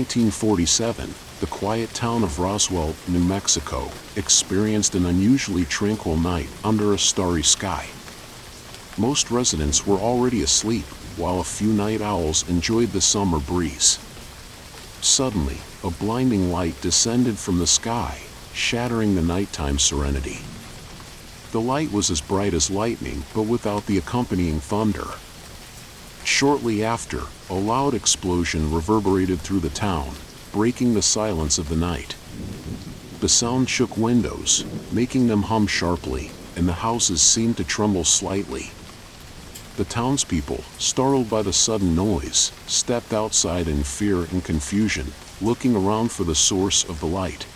1947, the quiet town of Roswell, New Mexico, experienced an unusually tranquil night under a starry sky. Most residents were already asleep, while a few night owls enjoyed the summer breeze. Suddenly, a blinding light descended from the sky, shattering the nighttime serenity. The light was as bright as lightning, but without the accompanying thunder. Shortly after, a loud explosion reverberated through the town, breaking the silence of the night. The sound shook windows, making them hum sharply, and the houses seemed to tremble slightly. The townspeople, startled by the sudden noise, stepped outside in fear and confusion, looking around for the source of the light.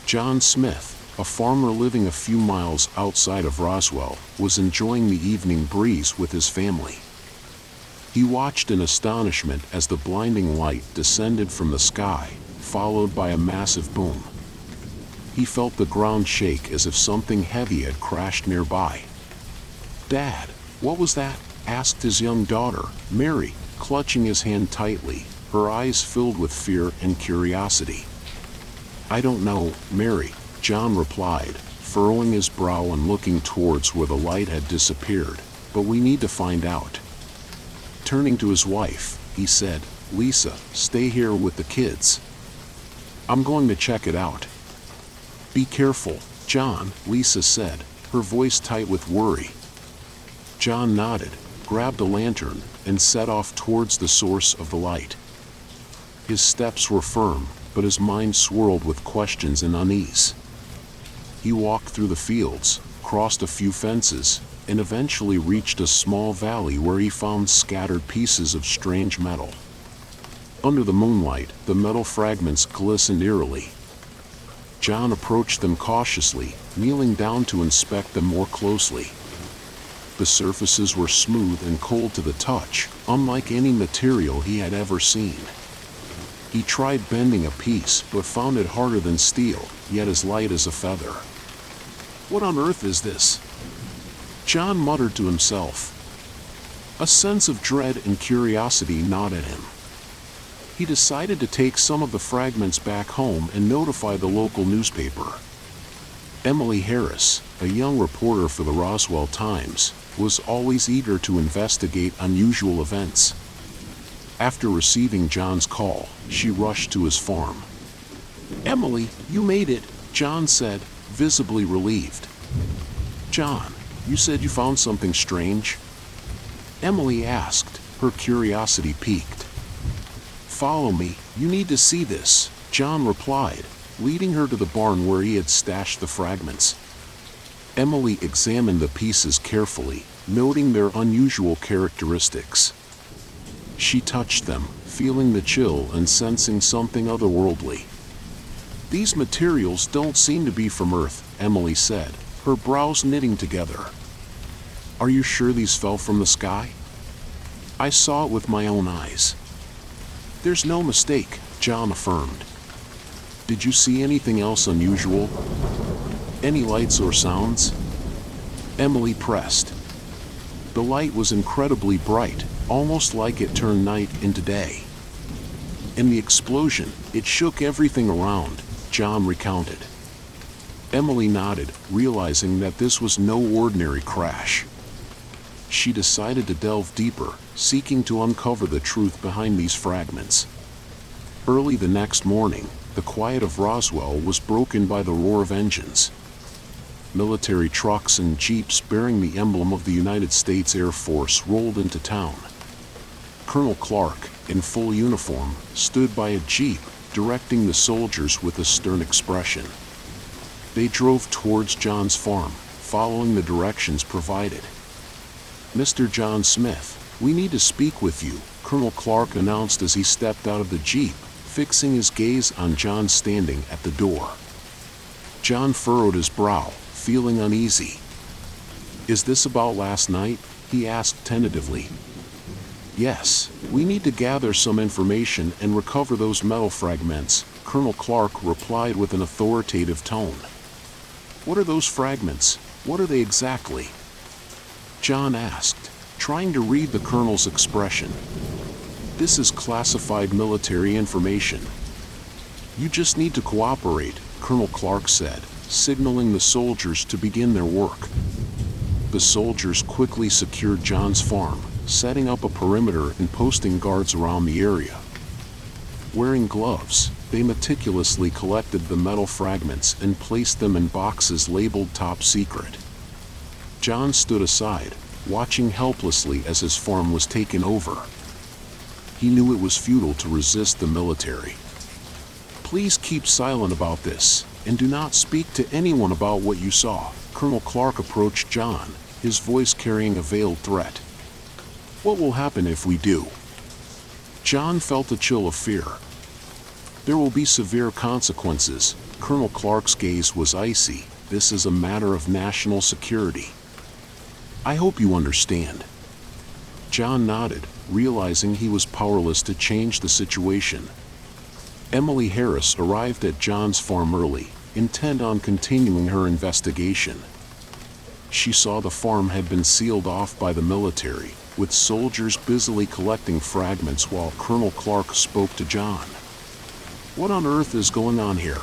John Smith, a farmer living a few miles outside of Roswell, was enjoying the evening breeze with his family. He watched in astonishment as the blinding light descended from the sky, followed by a massive boom. He felt the ground shake as if something heavy had crashed nearby. "Dad, what was that?" asked his young daughter, Mary, clutching his hand tightly, her eyes filled with fear and curiosity. "I don't know, Mary," John replied, furrowing his brow and looking towards where the light had disappeared, "but we need to find out." Turning to his wife, he said, "Lisa, stay here with the kids. I'm going to check it out." "Be careful, John," Lisa said, her voice tight with worry. John nodded, grabbed a lantern, and set off towards the source of the light. His steps were firm, but his mind swirled with questions and unease. He walked through the fields, crossed a few fences, and eventually reached a small valley where he found scattered pieces of strange metal. Under the moonlight, the metal fragments glistened eerily. John approached them cautiously, kneeling down to inspect them more closely. The surfaces were smooth and cold to the touch, unlike any material he had ever seen. He tried bending a piece, but found it harder than steel, yet as light as a feather. "What on earth is this?" John muttered to himself. A sense of dread and curiosity gnawed at him. He decided to take some of the fragments back home and notify the local newspaper. Emily Harris, a young reporter for the Roswell Times, was always eager to investigate unusual events. After receiving John's call, she rushed to his farm. "Emily, you made it," John said, visibly relieved. "John, you said you found something strange?" Emily asked, her curiosity piqued. "Follow me, you need to see this," John replied, leading her to the barn where he had stashed the fragments. Emily examined the pieces carefully, noting their unusual characteristics. She touched them, feeling the chill and sensing something otherworldly. "These materials don't seem to be from Earth," Emily said, her brows knitting together. "Are you sure these fell from the sky?" "I saw it with my own eyes." "There's no mistake," John affirmed. "Did you see anything else unusual? Any lights or sounds?" Emily pressed. The light was incredibly bright, almost like it turned night into day. "In the explosion, it shook everything around," John recounted. Emily nodded, realizing that this was no ordinary crash. She decided to delve deeper, seeking to uncover the truth behind these fragments. Early the next morning, the quiet of Roswell was broken by the roar of engines. Military trucks and jeeps bearing the emblem of the United States Air Force rolled into town. Colonel Clark, in full uniform, stood by a jeep, directing the soldiers with a stern expression. They drove towards John's farm, following the directions provided. "Mr. John Smith, we need to speak with you," Colonel Clark announced as he stepped out of the jeep, fixing his gaze on John standing at the door. John furrowed his brow, feeling uneasy. "Is this about last night?" he asked tentatively. "Yes, we need to gather some information and recover those metal fragments," Colonel Clark replied with an authoritative tone. "What are those fragments? What are they exactly?" John asked, trying to read the colonel's expression. This is classified military information. You just need to cooperate, Colonel Clark said, signaling the soldiers to begin their work. The soldiers quickly secured John's farm, setting up a perimeter and posting guards around the area. Wearing gloves, they meticulously collected the metal fragments and placed them in boxes labeled top secret. John stood aside, watching helplessly as his farm was taken over. He knew it was futile to resist the military. Please keep silent about this, and do not speak to anyone about what you saw. Colonel Clark approached John, his voice carrying a veiled threat. What will happen if we do? John felt a chill of fear. There will be severe consequences. Colonel Clark's gaze was icy. This is a matter of national security. I hope you understand. John nodded, realizing he was powerless to change the situation. Emily Harris arrived at John's farm early, intent on continuing her investigation. She saw the farm had been sealed off by the military, with soldiers busily collecting fragments while Colonel Clark spoke to John. What on earth is going on here?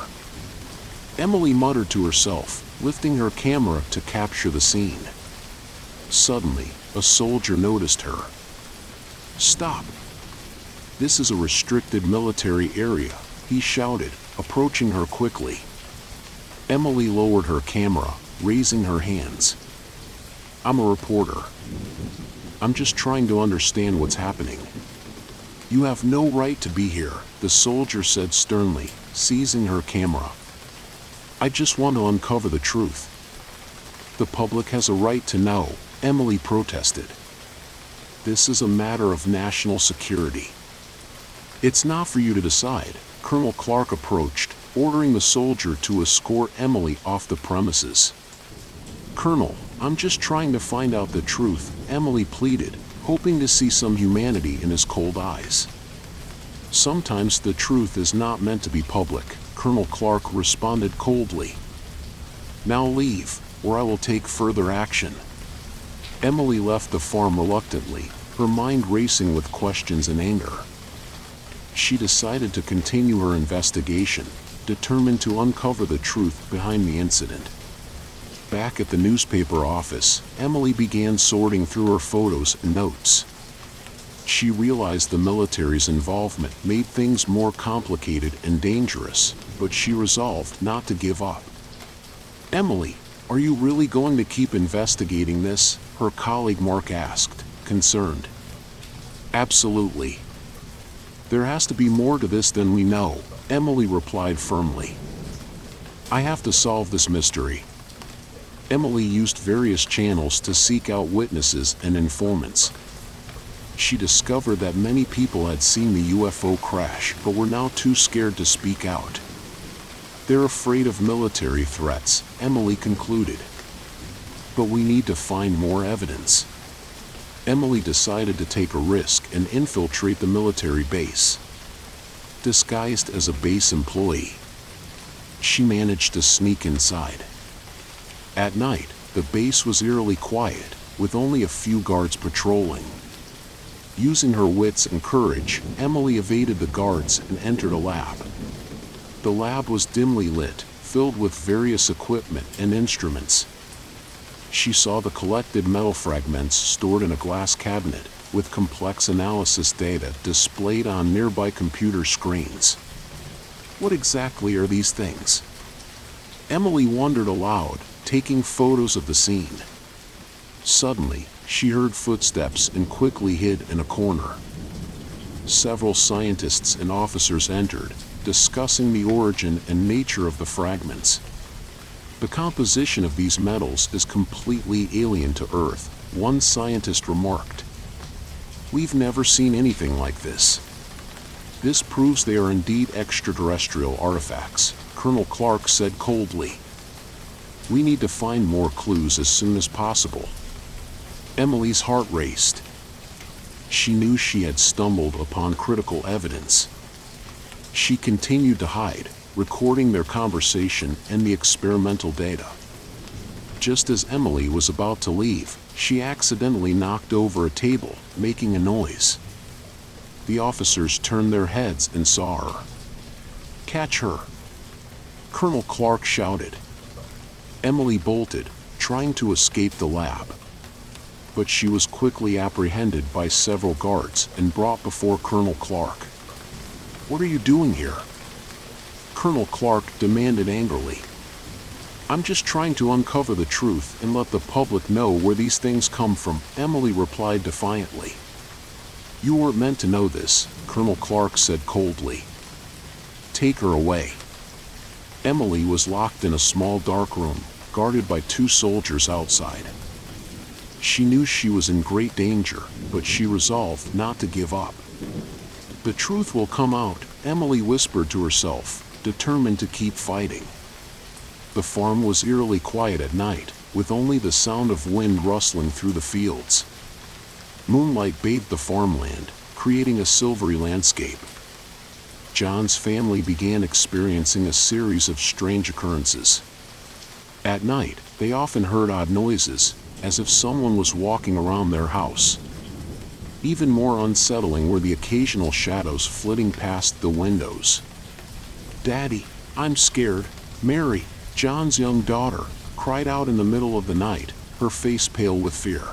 Emily muttered to herself, lifting her camera to capture the scene. Suddenly, a soldier noticed her. Stop! This is a restricted military area, he shouted, approaching her quickly. Emily lowered her camera, raising her hands. I'm a reporter. I'm just trying to understand what's happening. You have no right to be here, the soldier said sternly, seizing her camera. I just want to uncover the truth. The public has a right to know, Emily protested. This is a matter of national security. It's not for you to decide. Colonel Clark approached, ordering the soldier to escort Emily off the premises. Colonel, I'm just trying to find out the truth, Emily pleaded, hoping to see some humanity in his cold eyes. Sometimes the truth is not meant to be public, Colonel Clark responded coldly. Now leave, or I will take further action. Emily left the farm reluctantly, her mind racing with questions and anger. She decided to continue her investigation, determined to uncover the truth behind the incident. Back at the newspaper office, Emily began sorting through her photos and notes. She realized the military's involvement made things more complicated and dangerous, but she resolved not to give up. Emily, are you really going to keep investigating this? Her colleague Mark asked, concerned. Absolutely. There has to be more to this than we know, Emily replied firmly. I have to solve this mystery. Emily used various channels to seek out witnesses and informants. She discovered that many people had seen the UFO crash but were now too scared to speak out. They're afraid of military threats, Emily concluded. But we need to find more evidence. Emily decided to take a risk and infiltrate the military base. Disguised as a base employee, she managed to sneak inside. At night, the base was eerily quiet, with only a few guards patrolling. Using her wits and courage, Emily evaded the guards and entered a lab. The lab was dimly lit, filled with various equipment and instruments. She saw the collected metal fragments stored in a glass cabinet, with complex analysis data displayed on nearby computer screens. What exactly are these things? Emily wondered aloud, taking photos of the scene. Suddenly, she heard footsteps and quickly hid in a corner. Several scientists and officers entered, discussing the origin and nature of the fragments. The composition of these metals is completely alien to Earth, one scientist remarked. We've never seen anything like this. This proves they are indeed extraterrestrial artifacts, Colonel Clark said coldly. We need to find more clues as soon as possible. Emily's heart raced. She knew she had stumbled upon critical evidence. She continued to hide, recording their conversation and the experimental data. Just as Emily was about to leave, she accidentally knocked over a table, making a noise. the officers turned their heads and saw her. "Catch her!" Colonel Clark shouted. Emily bolted, trying to escape the lab. But she was quickly apprehended by several guards and brought before Colonel Clark. "What are you doing here?" Colonel Clark demanded angrily. "I'm just trying to uncover the truth and let the public know where these things come from," Emily replied defiantly. "You weren't meant to know this," Colonel Clark said coldly. "Take her away." Emily was locked in a small dark room, guarded by 2 soldiers outside. She knew she was in great danger, but she resolved not to give up. "The truth will come out," Emily whispered to herself, determined to keep fighting. The farm was eerily quiet at night, with only the sound of wind rustling through the fields. Moonlight bathed the farmland, creating a silvery landscape. John's family began experiencing a series of strange occurrences. At night, they often heard odd noises, as if someone was walking around their house. Even more unsettling were the occasional shadows flitting past the windows. "Daddy, I'm scared," Mary, John's young daughter, cried out in the middle of the night, her face pale with fear.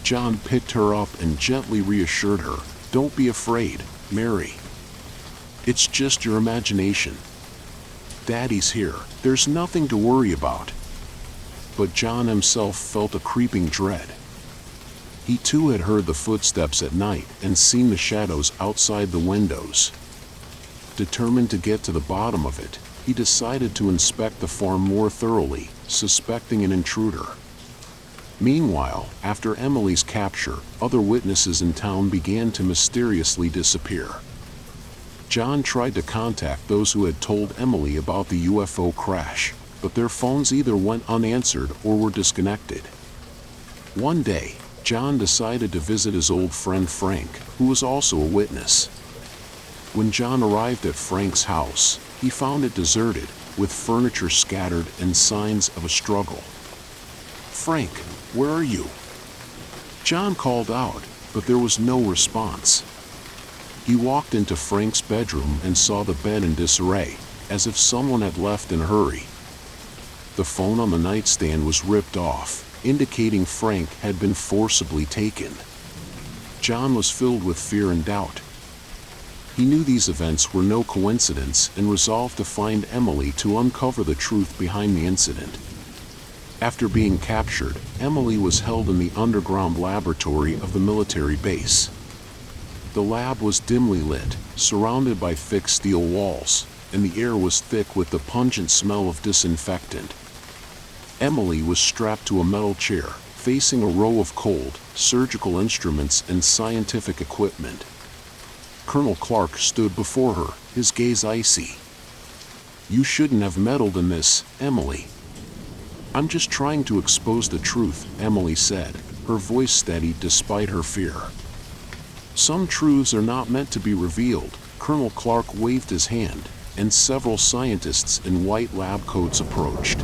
John picked her up and gently reassured her, "Don't be afraid, Mary. It's just your imagination. Daddy's here, there's nothing to worry about." But John himself felt a creeping dread. He too had heard the footsteps at night and seen the shadows outside the windows. Determined to get to the bottom of it, he decided to inspect the farm more thoroughly, suspecting an intruder. Meanwhile, after Emily's capture, other witnesses in town began to mysteriously disappear. John tried to contact those who had told Emily about the UFO crash, but their phones either went unanswered or were disconnected. One day, John decided to visit his old friend Frank, who was also a witness. When John arrived at Frank's house, he found it deserted, with furniture scattered and signs of a struggle. "Frank, where are you?" John called out, but there was no response. He walked into Frank's bedroom and saw the bed in disarray, as if someone had left in a hurry. The phone on the nightstand was ripped off, indicating Frank had been forcibly taken. John was filled with fear and doubt. He knew these events were no coincidence and resolved to find Emily to uncover the truth behind the incident. After being captured, Emily was held in the underground laboratory of the military base. The lab was dimly lit, surrounded by thick steel walls, and the air was thick with the pungent smell of disinfectant. Emily was strapped to a metal chair, facing a row of cold, surgical instruments and scientific equipment. Colonel Clark stood before her, his gaze icy. "You shouldn't have meddled in this, Emily." "I'm just trying to expose the truth," Emily said, her voice steady despite her fear. "Some truths are not meant to be revealed." Colonel Clark waved his hand, and several scientists in white lab coats approached.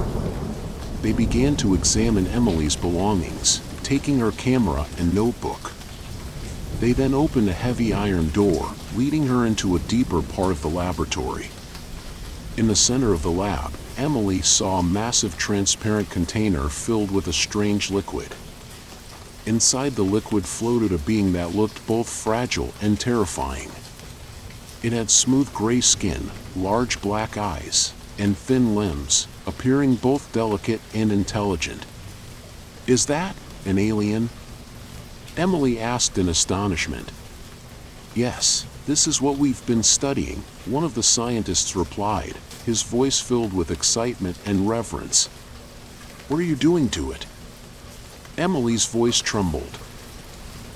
They began to examine Emily's belongings, taking her camera and notebook. They then opened a heavy iron door, leading her into a deeper part of the laboratory. In the center of the lab, Emily saw a massive transparent container filled with a strange liquid. Inside the liquid floated a being that looked both fragile and terrifying. It had smooth gray skin, large black eyes, and thin limbs, appearing both delicate and intelligent. "Is that an alien?" Emily asked in astonishment. "Yes, this is what we've been studying," one of the scientists replied, his voice filled with excitement and reverence. "What are you doing to it?" Emily's voice trembled.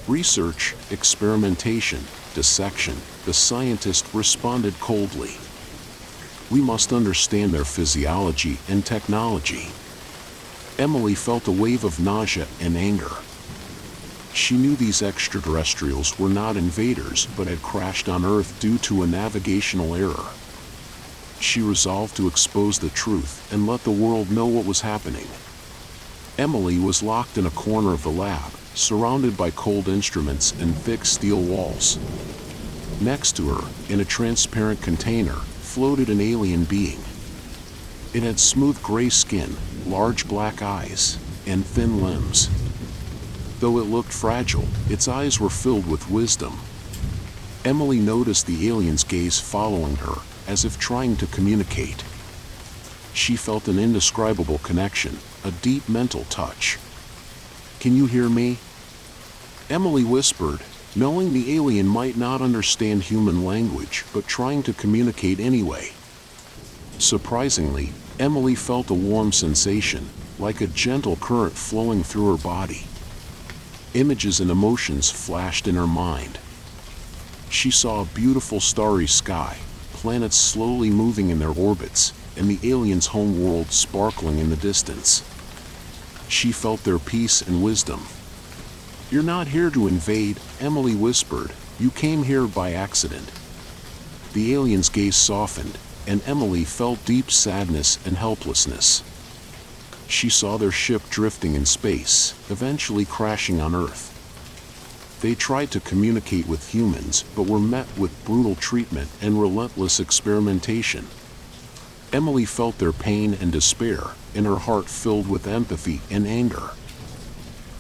"Research, experimentation, dissection," the scientist responded coldly. "We must understand their physiology and technology." Emily felt a wave of nausea and anger. She knew these extraterrestrials were not invaders but had crashed on Earth due to a navigational error. She resolved to expose the truth and let the world know what was happening. Emily was locked in a corner of the lab, surrounded by cold instruments and thick steel walls. Next to her, in a transparent container, floated an alien being. It had smooth gray skin, large black eyes, and thin limbs. Though it looked fragile, its eyes were filled with wisdom. Emily noticed the alien's gaze following her, as if trying to communicate. She felt an indescribable connection, a deep mental touch. "Can you hear me?" Emily whispered, knowing the alien might not understand human language, but trying to communicate anyway. Surprisingly, Emily felt a warm sensation, like a gentle current flowing through her body. Images and emotions flashed in her mind. She saw a beautiful starry sky, planets slowly moving in their orbits, and the alien's home world sparkling in the distance. She felt their peace and wisdom. "You're not here to invade," Emily whispered. "You came here by accident." The alien's gaze softened, and Emily felt deep sadness and helplessness. She saw their ship drifting in space, eventually crashing on Earth. They tried to communicate with humans, but were met with brutal treatment and relentless experimentation. Emily felt their pain and despair, and her heart filled with empathy and anger.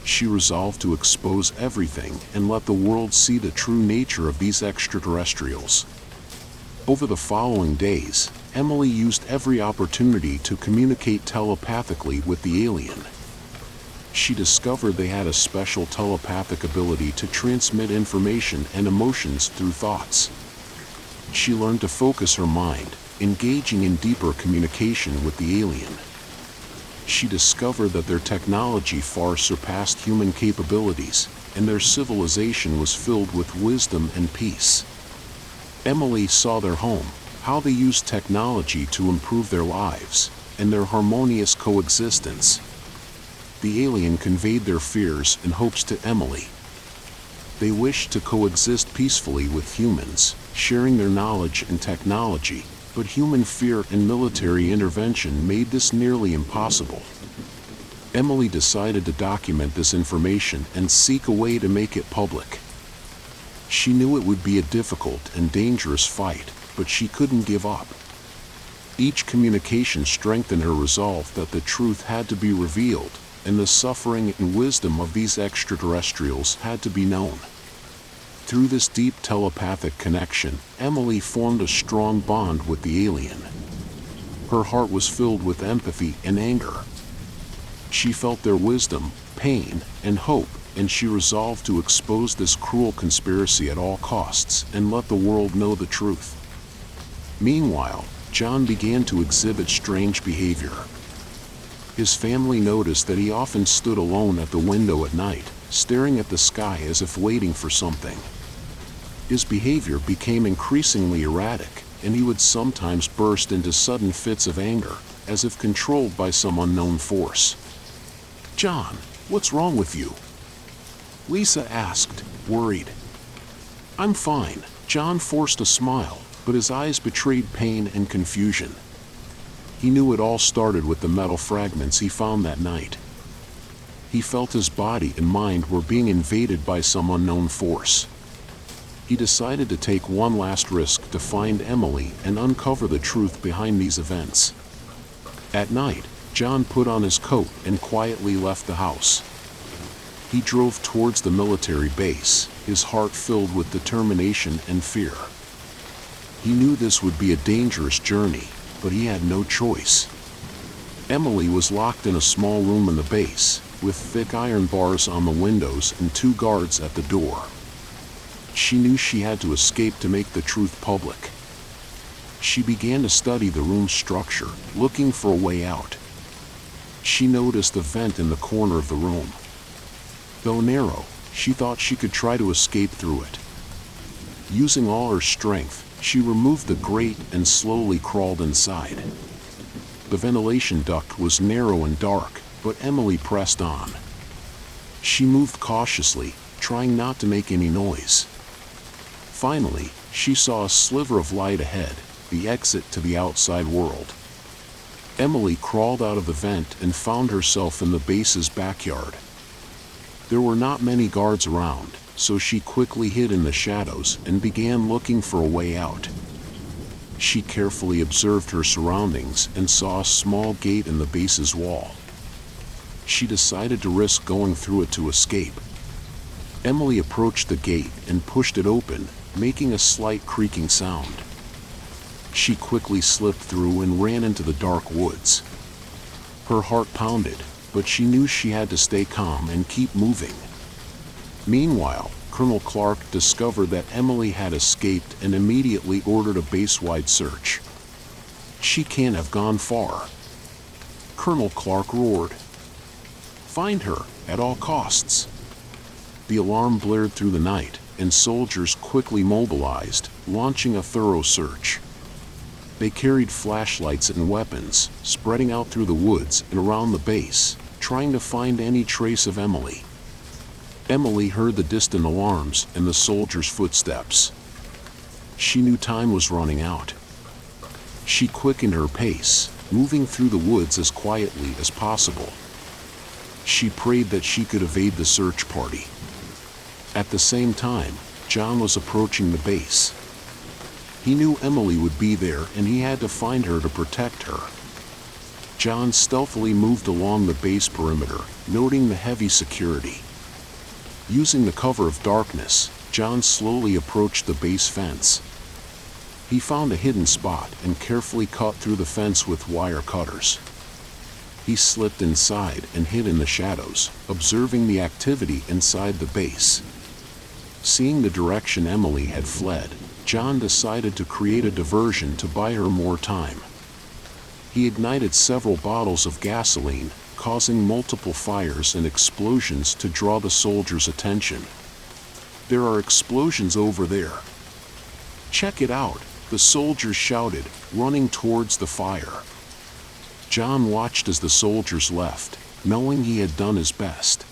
She resolved to expose everything and let the world see the true nature of these extraterrestrials. Over the following days, Emily used every opportunity to communicate telepathically with the alien. She discovered they had a special telepathic ability to transmit information and emotions through thoughts. She learned to focus her mind, engaging in deeper communication with the alien. She discovered that their technology far surpassed human capabilities, and their civilization was filled with wisdom and peace. Emily saw their home, how they used technology to improve their lives, and their harmonious coexistence. The alien conveyed their fears and hopes to Emily. They wished to coexist peacefully with humans, sharing their knowledge and technology, but human fear and military intervention made this nearly impossible. Emily decided to document this information and seek a way to make it public. She knew it would be a difficult and dangerous fight, but she couldn't give up. Each communication strengthened her resolve that the truth had to be revealed, and the suffering and wisdom of these extraterrestrials had to be known. Through this deep telepathic connection, Emily formed a strong bond with the alien. Her heart was filled with empathy and anger. She felt their wisdom, pain, and hope, and she resolved to expose this cruel conspiracy at all costs and let the world know the truth. Meanwhile, John began to exhibit strange behavior. His family noticed that he often stood alone at the window at night, staring at the sky as if waiting for something. His behavior became increasingly erratic, and he would sometimes burst into sudden fits of anger, as if controlled by some unknown force. "John, what's wrong with you?" Lisa asked, worried. "I'm fine." John forced a smile, but his eyes betrayed pain and confusion. He knew it all started with the metal fragments he found that night. He felt his body and mind were being invaded by some unknown force. He decided to take one last risk to find Emily and uncover the truth behind these events. At night, John put on his coat and quietly left the house. He drove towards the military base, his heart filled with determination and fear. He knew this would be a dangerous journey, but he had no choice. Emily was locked in a small room in the base, with thick iron bars on the windows and 2 guards at the door. She knew she had to escape to make the truth public. She began to study the room's structure, looking for a way out. She noticed a vent in the corner of the room. Though narrow, she thought she could try to escape through it. Using all her strength, she removed the grate and slowly crawled inside. The ventilation duct was narrow and dark, but Emily pressed on. She moved cautiously, trying not to make any noise. Finally, she saw a sliver of light ahead, the exit to the outside world. Emily crawled out of the vent and found herself in the base's backyard. There were not many guards around, so she quickly hid in the shadows and began looking for a way out. She carefully observed her surroundings and saw a small gate in the base's wall. She decided to risk going through it to escape. Emily approached the gate and pushed it open, making a slight creaking sound. She quickly slipped through and ran into the dark woods. Her heart pounded, but she knew she had to stay calm and keep moving. Meanwhile, Colonel Clark discovered that Emily had escaped and immediately ordered a base-wide search. "She can't have gone far," Colonel Clark roared. "Find her, at all costs." The alarm blared through the night, and soldiers quickly mobilized, launching a thorough search. They carried flashlights and weapons, spreading out through the woods and around the base, trying to find any trace of Emily. Emily heard the distant alarms and the soldiers' footsteps. She knew time was running out. She quickened her pace, moving through the woods as quietly as possible. She prayed that she could evade the search party. At the same time, John was approaching the base. He knew Emily would be there and he had to find her to protect her. John stealthily moved along the base perimeter, noting the heavy security. Using the cover of darkness, John slowly approached the base fence. He found a hidden spot and carefully cut through the fence with wire cutters. He slipped inside and hid in the shadows, observing the activity inside the base. Seeing the direction Emily had fled, John decided to create a diversion to buy her more time. He ignited several bottles of gasoline, causing multiple fires and explosions to draw the soldiers' attention. "There are explosions over there. Check it out," the soldiers shouted, running towards the fire. John watched as the soldiers left, knowing he had done his best.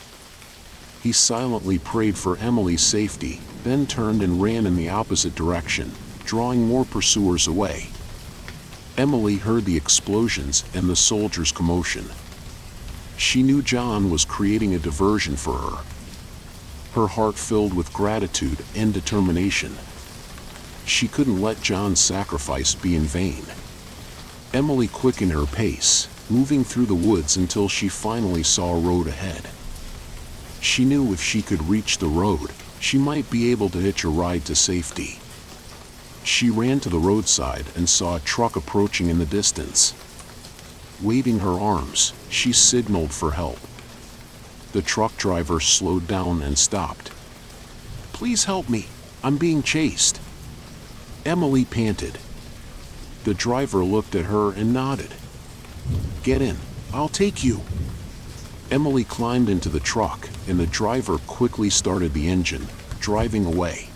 He silently prayed for Emily's safety, then turned and ran in the opposite direction, drawing more pursuers away. Emily heard the explosions and the soldiers' commotion. She knew John was creating a diversion for her. Her heart filled with gratitude and determination. She couldn't let John's sacrifice be in vain. Emily quickened her pace, moving through the woods until she finally saw a road ahead. She knew if she could reach the road, she might be able to hitch a ride to safety. She ran to the roadside and saw a truck approaching in the distance. Waving her arms, she signaled for help. The truck driver slowed down and stopped. "Please help me, I'm being chased," Emily panted. The driver looked at her and nodded. "Get in, I'll take you." Emily climbed into the truck, and the driver quickly started the engine, driving away.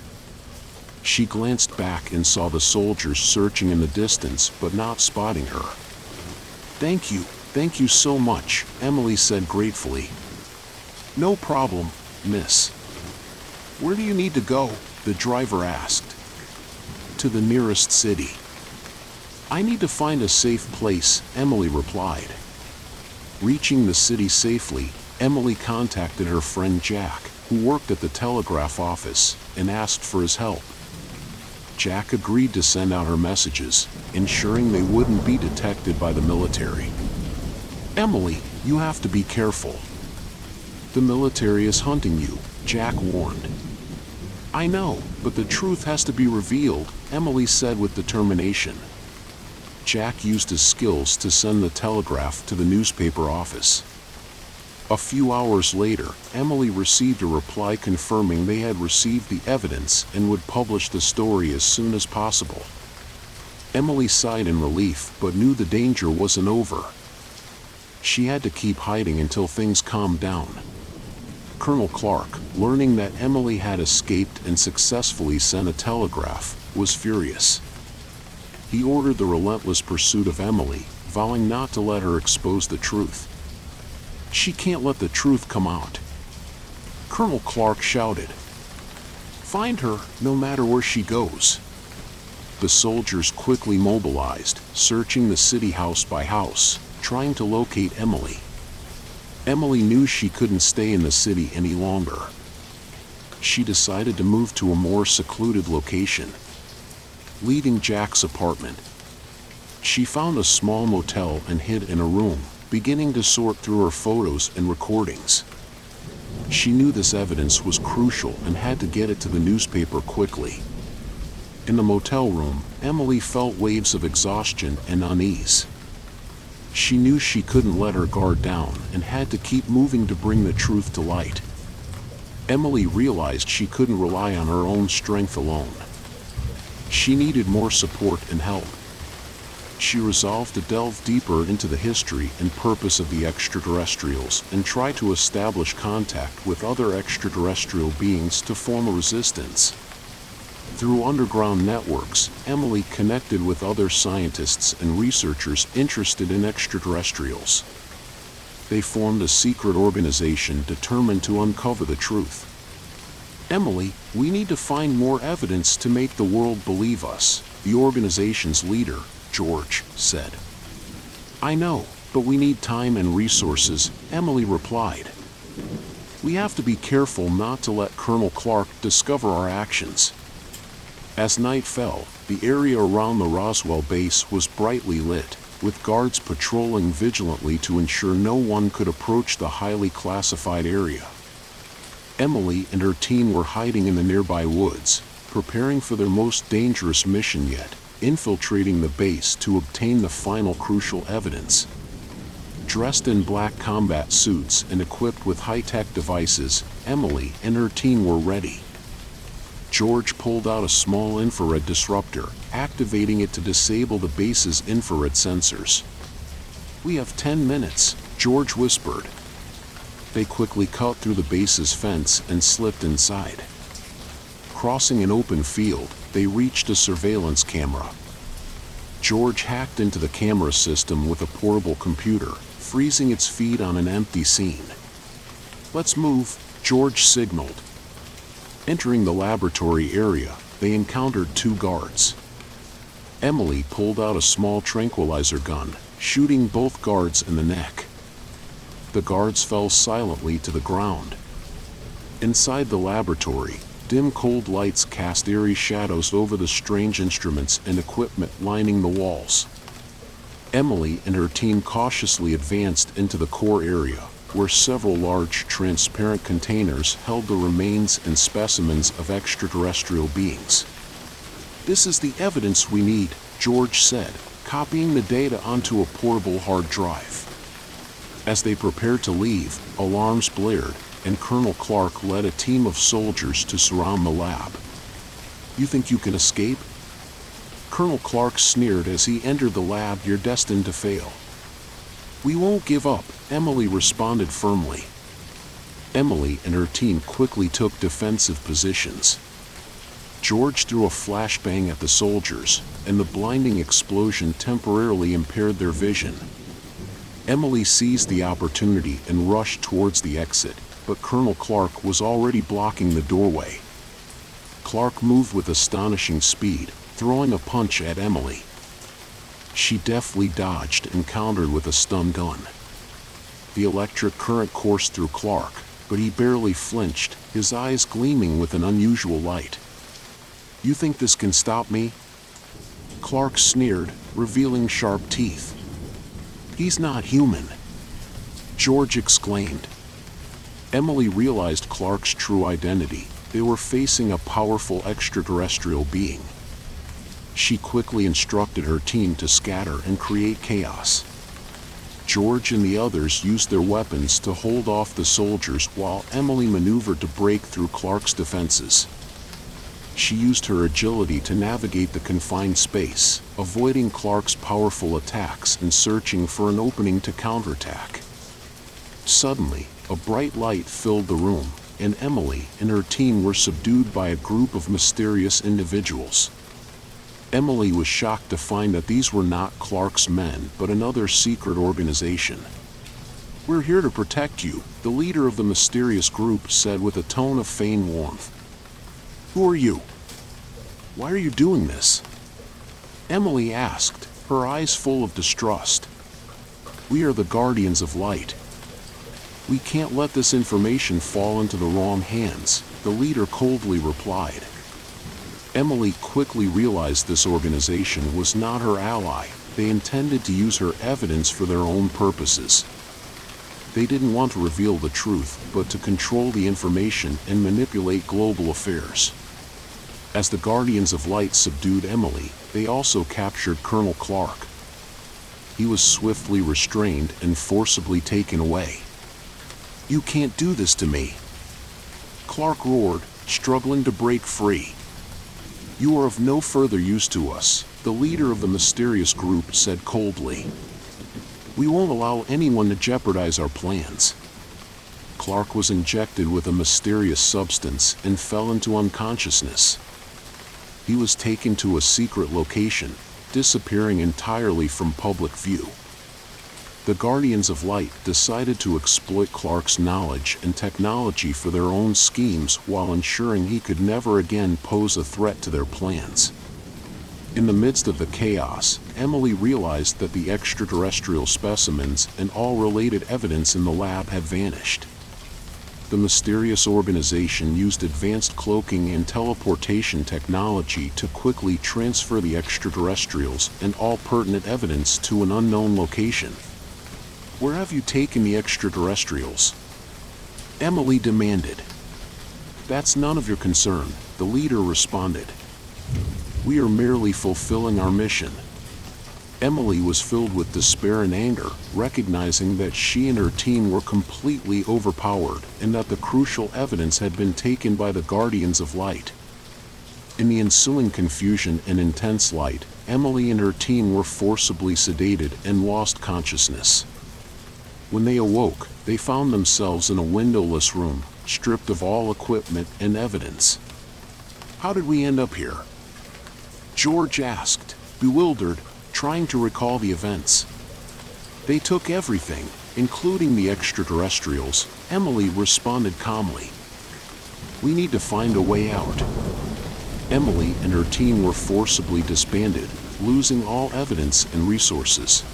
She glanced back and saw the soldiers searching in the distance but not spotting her. Thank you so much," Emily said gratefully. "No problem, miss." "Where do you need to go?" the driver asked. "To the nearest city." "I need to find a safe place," Emily replied. Reaching the city safely, Emily contacted her friend Jack, who worked at the telegraph office, and asked for his help. Jack agreed to send out her messages, ensuring they wouldn't be detected by the military. "Emily, you have to be careful. The military is hunting you," Jack warned. "I know, but the truth has to be revealed," Emily said with determination. Jack used his skills to send the telegraph to the newspaper office. A few hours later, Emily received a reply confirming they had received the evidence and would publish the story as soon as possible. Emily sighed in relief but knew the danger wasn't over. She had to keep hiding until things calmed down. Colonel Clark, learning that Emily had escaped and successfully sent a telegraph, was furious. He ordered the relentless pursuit of Emily, vowing not to let her expose the truth. "She can't let the truth come out," Colonel Clark shouted. "Find her, no matter where she goes." The soldiers quickly mobilized, searching the city house by house, trying to locate Emily. Emily knew she couldn't stay in the city any longer. She decided to move to a more secluded location. Leaving Jack's apartment, she found a small motel and hid in a room, beginning to sort through her photos and recordings. She knew this evidence was crucial and had to get it to the newspaper quickly. In the motel room, Emily felt waves of exhaustion and unease. She knew she couldn't let her guard down and had to keep moving to bring the truth to light. Emily realized she couldn't rely on her own strength alone. She needed more support and help. She resolved to delve deeper into the history and purpose of the extraterrestrials and try to establish contact with other extraterrestrial beings to form a resistance. Through underground networks, Emily connected with other scientists and researchers interested in extraterrestrials. They formed a secret organization determined to uncover the truth. "Emily, we need to find more evidence to make the world believe us," the organization's leader, George, said. "I know, but we need time and resources," Emily replied. "We have to be careful not to let Colonel Clark discover our actions." As night fell, the area around the Roswell base was brightly lit, with guards patrolling vigilantly to ensure no one could approach the highly classified area. Emily and her team were hiding in the nearby woods, preparing for their most dangerous mission yet, infiltrating the base to obtain the final crucial evidence. Dressed in black combat suits and equipped with high-tech devices, Emily and her team were ready. George pulled out a small infrared disruptor, activating it to disable the base's infrared sensors. "We have 10 minutes, George whispered. They quickly cut through the base's fence and slipped inside. Crossing an open field, they reached a surveillance camera. George hacked into the camera system with a portable computer, freezing its feed on an empty scene. "Let's move," George signaled. Entering the laboratory area, they encountered 2 guards. Emily pulled out a small tranquilizer gun, shooting both guards in the neck. The guards fell silently to the ground. Inside the laboratory, dim cold lights cast eerie shadows over the strange instruments and equipment lining the walls. Emily and her team cautiously advanced into the core area, where several large transparent containers held the remains and specimens of extraterrestrial beings. "This is the evidence we need," George said, copying the data onto a portable hard drive. As they prepared to leave, alarms blared, and Colonel Clark led a team of soldiers to surround the lab. "You think you can escape?" Colonel Clark sneered as he entered the lab. "You're destined to fail." "We won't give up," Emily responded firmly. Emily and her team quickly took defensive positions. George threw a flashbang at the soldiers, and the blinding explosion temporarily impaired their vision. Emily seized the opportunity and rushed towards the exit, but Colonel Clark was already blocking the doorway. Clark moved with astonishing speed, throwing a punch at Emily. She deftly dodged and countered with a stun gun. The electric current coursed through Clark, but he barely flinched, his eyes gleaming with an unusual light. "You think this can stop me?" Clark sneered, revealing sharp teeth. "He's not human," George exclaimed. Emily realized Clark's true identity. They were facing a powerful extraterrestrial being. She quickly instructed her team to scatter and create chaos. George and the others used their weapons to hold off the soldiers while Emily maneuvered to break through Clark's defenses. She used her agility to navigate the confined space, avoiding Clark's powerful attacks and searching for an opening to counterattack. Suddenly, a bright light filled the room, and Emily and her team were subdued by a group of mysterious individuals. Emily was shocked to find that these were not Clark's men, but another secret organization. "We're here to protect you," the leader of the mysterious group said with a tone of feigned warmth. "Who are you? Why are you doing this?" Emily asked, her eyes full of distrust. "We are the Guardians of Light." "We can't let this information fall into the wrong hands," the leader coldly replied. Emily quickly realized this organization was not her ally. They intended to use her evidence for their own purposes. They didn't want to reveal the truth, but to control the information and manipulate global affairs. As the Guardians of Light subdued Emily, they also captured Colonel Clark. He was swiftly restrained and forcibly taken away. "You can't do this to me," Clark roared, struggling to break free. "You are of no further use to us," the leader of the mysterious group said coldly. "We won't allow anyone to jeopardize our plans." Clark was injected with a mysterious substance and fell into unconsciousness. He was taken to a secret location, disappearing entirely from public view. The Guardians of Light decided to exploit Clark's knowledge and technology for their own schemes while ensuring he could never again pose a threat to their plans. In the midst of the chaos, Emily realized that the extraterrestrial specimens and all related evidence in the lab had vanished. The mysterious organization used advanced cloaking and teleportation technology to quickly transfer the extraterrestrials and all pertinent evidence to an unknown location. "Where have you taken the extraterrestrials?" Emily demanded. "That's none of your concern," the leader responded. "We are merely fulfilling our mission." Emily was filled with despair and anger, recognizing that she and her team were completely overpowered and that the crucial evidence had been taken by the Guardians of Light. In the ensuing confusion and intense light, Emily and her team were forcibly sedated and lost consciousness. When they awoke, they found themselves in a windowless room, stripped of all equipment and evidence. "How did we end up here?" George asked, bewildered, trying to recall the events. "They took everything, including the extraterrestrials," Emily responded calmly. "We need to find a way out." Emily and her team were forcibly disbanded, losing all evidence and resources.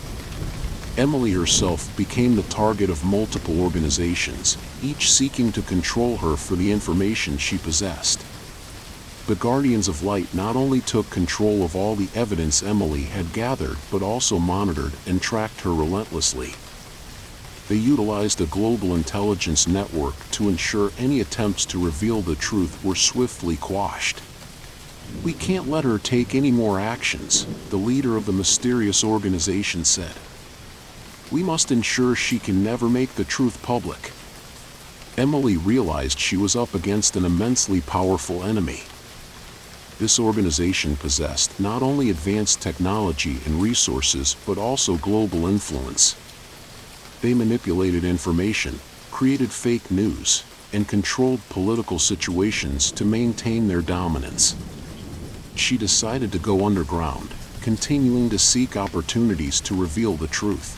Emily herself became the target of multiple organizations, each seeking to control her for the information she possessed. The Guardians of Light not only took control of all the evidence Emily had gathered, but also monitored and tracked her relentlessly. They utilized a global intelligence network to ensure any attempts to reveal the truth were swiftly quashed. "We can't let her take any more actions," the leader of the mysterious organization said. "We must ensure she can never make the truth public." Emily realized she was up against an immensely powerful enemy. This organization possessed not only advanced technology and resources, but also global influence. They manipulated information, created fake news, and controlled political situations to maintain their dominance. She decided to go underground, continuing to seek opportunities to reveal the truth.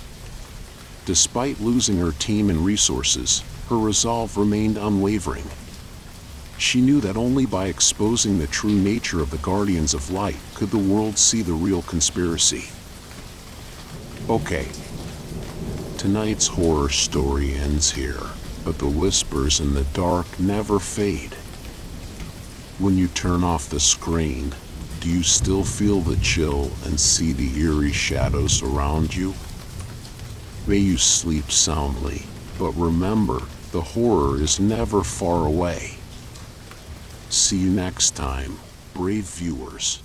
Despite losing her team and resources, her resolve remained unwavering. She knew that only by exposing the true nature of the Guardians of Light could the world see the real conspiracy. Okay. Tonight's horror story ends here, but the whispers in the dark never fade. When you turn off the screen, do you still feel the chill and see the eerie shadows around you? May you sleep soundly, but remember, the horror is never far away. See you next time, brave viewers.